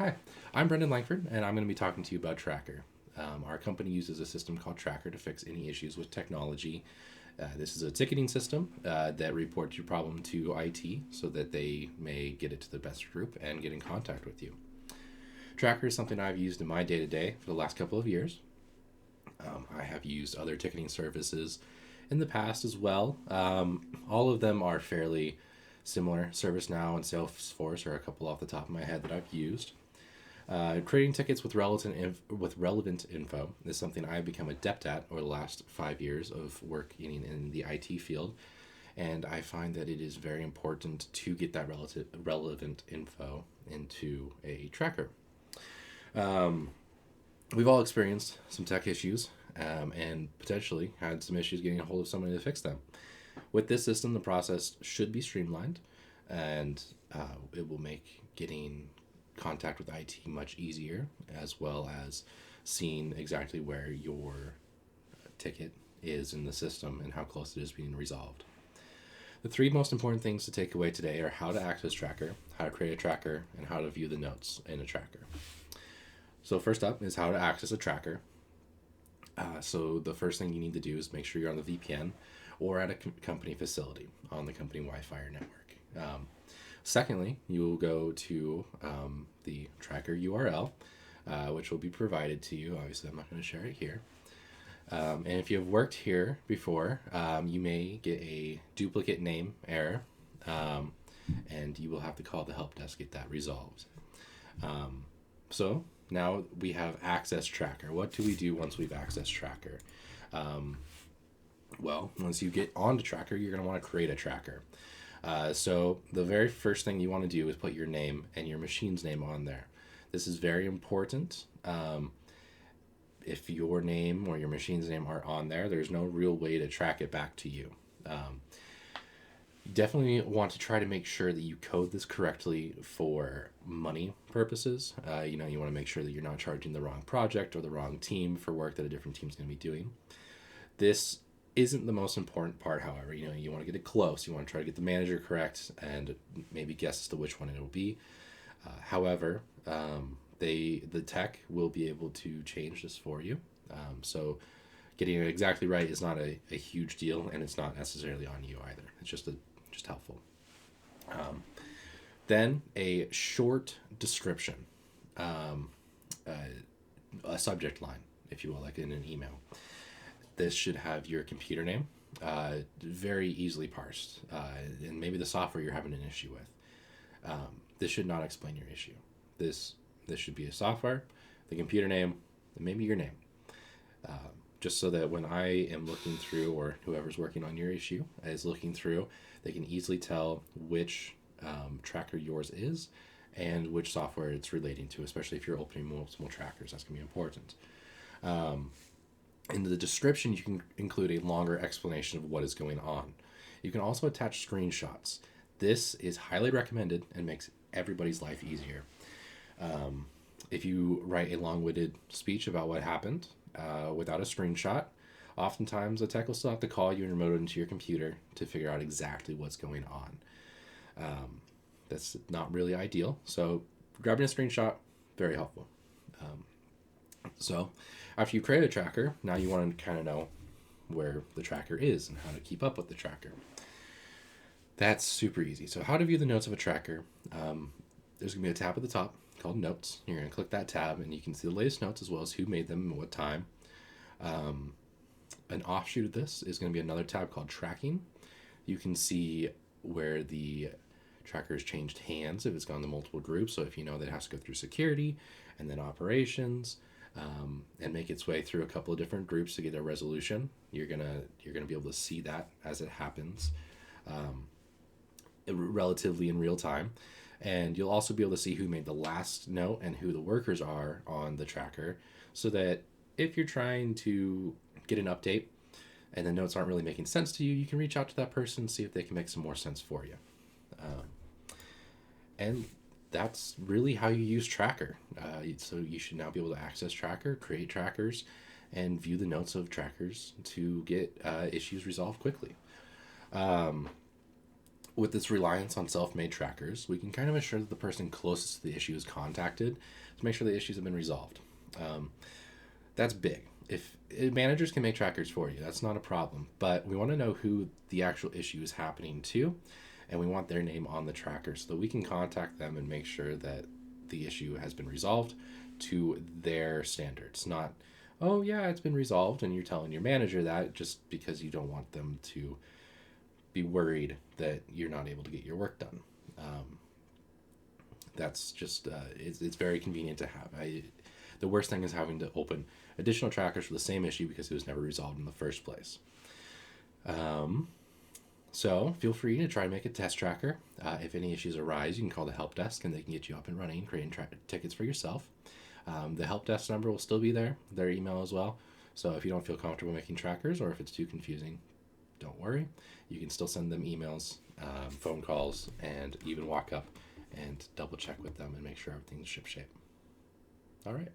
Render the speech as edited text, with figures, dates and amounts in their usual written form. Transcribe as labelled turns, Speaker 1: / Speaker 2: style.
Speaker 1: Hi, I'm Brendan Langford, and I'm going to be talking to you about Tracker. Our company uses a system called Tracker to fix any issues with technology. This is a ticketing system that reports your problem to IT so that they may get it to the best group and get in contact with you. Tracker is something I've used in my day to day for the last couple of years. I have used other ticketing services in the past as well. All of them are fairly similar. ServiceNow and Salesforce are a couple off the top of my head that I've used. Creating tickets with relevant info is something I've become adept at over the last 5 years of working in the IT field, and I find that it is very important to get that relevant info into a tracker. We've all experienced some tech issues and potentially had some issues getting a hold of somebody to fix them. With this system, the process should be streamlined, and it will make getting contact with IT much easier, as well as seeing exactly where your ticket is in the system and how close it is being resolved. The three most important things to take away today are how to access Tracker, how to create a tracker, and how to view the notes in a tracker. So first up is how to access a tracker. So the first thing you need to do is make sure you're on the VPN or at a company facility on the company Wi-Fi or network. Secondly, you will go to the tracker URL, which will be provided to you. Obviously, I'm not going to share it here. And if you have worked here before, you may get a duplicate name error, and you will have to call the help desk to get that resolved. So now we have access Tracker. What do we do once we've accessed Tracker? Well, once you get onto Tracker, you're going to want to create a tracker. So the very first thing you want to do is put your name and your machine's name on there. This is very important. If your name or your machine's name aren't on there, there's no real way to track it back to you. You definitely want to try to make sure that you code this correctly for money purposes. You want to make sure that you're not charging the wrong project or the wrong team for work that a different team's going to be doing. This isn't the most important part, however. You want to get it close. You want to try to get the manager correct and maybe guess as to which one it will be. However, the tech will be able to change this for you. So getting it exactly right is not a huge deal, and it's not necessarily on you either. It's just helpful. Then a short description, a subject line, if you will, like in an email. This should have your computer name, very easily parsed, and maybe the software you're having an issue with. This should not explain your issue. This should be a software, the computer name, and maybe your name. Just so that when I am looking through, or whoever's working on your issue is looking through, they can easily tell which tracker yours is and which software it's relating to, especially if you're opening multiple trackers. That's going to be important. In the description, you can include a longer explanation of what is going on. You can also attach screenshots. This is highly recommended and makes everybody's life easier. If you write a long-winded speech about what happened without a screenshot, oftentimes the tech will still have to call you and remote it into your computer to figure out exactly what's going on. That's not really ideal. So grabbing a screenshot, very helpful. So after you create a tracker, now you want to kind of know where the tracker is and how to keep up with the tracker. That's super easy. So how to view the notes of a tracker. There's going to be a tab at the top called Notes. You're going to click that tab and you can see the latest notes as well as who made them and what time. An offshoot of this is going to be another tab called Tracking. You can see where the tracker has changed hands if it's gone to multiple groups. So if you know that it has to go through security and then operations, and make its way through a couple of different groups to get a resolution, you're gonna be able to see that as it happens, relatively in real time. And you'll also be able to see who made the last note and who the workers are on the tracker, so that if you're trying to get an update and the notes aren't really making sense to you, you can reach out to that person and see if they can make some more sense for you. And that's really how you use Tracker. So you should now be able to access Tracker, create trackers, and view the notes of trackers to get issues resolved quickly. With this reliance on self-made trackers, we can kind of ensure that the person closest to the issue is contacted to make sure the issues have been resolved. That's big. If managers can make trackers for you, that's not a problem. But we want to know who the actual issue is happening to, and we want their name on the tracker so that we can contact them and make sure that the issue has been resolved to their standards. Not, oh yeah, it's been resolved, and you're telling your manager that just because you don't want them to be worried that you're not able to get your work done. That's just it's very convenient to have. The worst thing is having to open additional trackers for the same issue because it was never resolved in the first place. So feel free to try and make a test tracker. If any issues arise, you can call the help desk and they can get you up and running, creating tickets for yourself. The help desk number will still be there, their email as well. So if you don't feel comfortable making trackers or if it's too confusing, don't worry. You can still send them emails, phone calls, and even walk up and double check with them and make sure everything's shipshape. All right.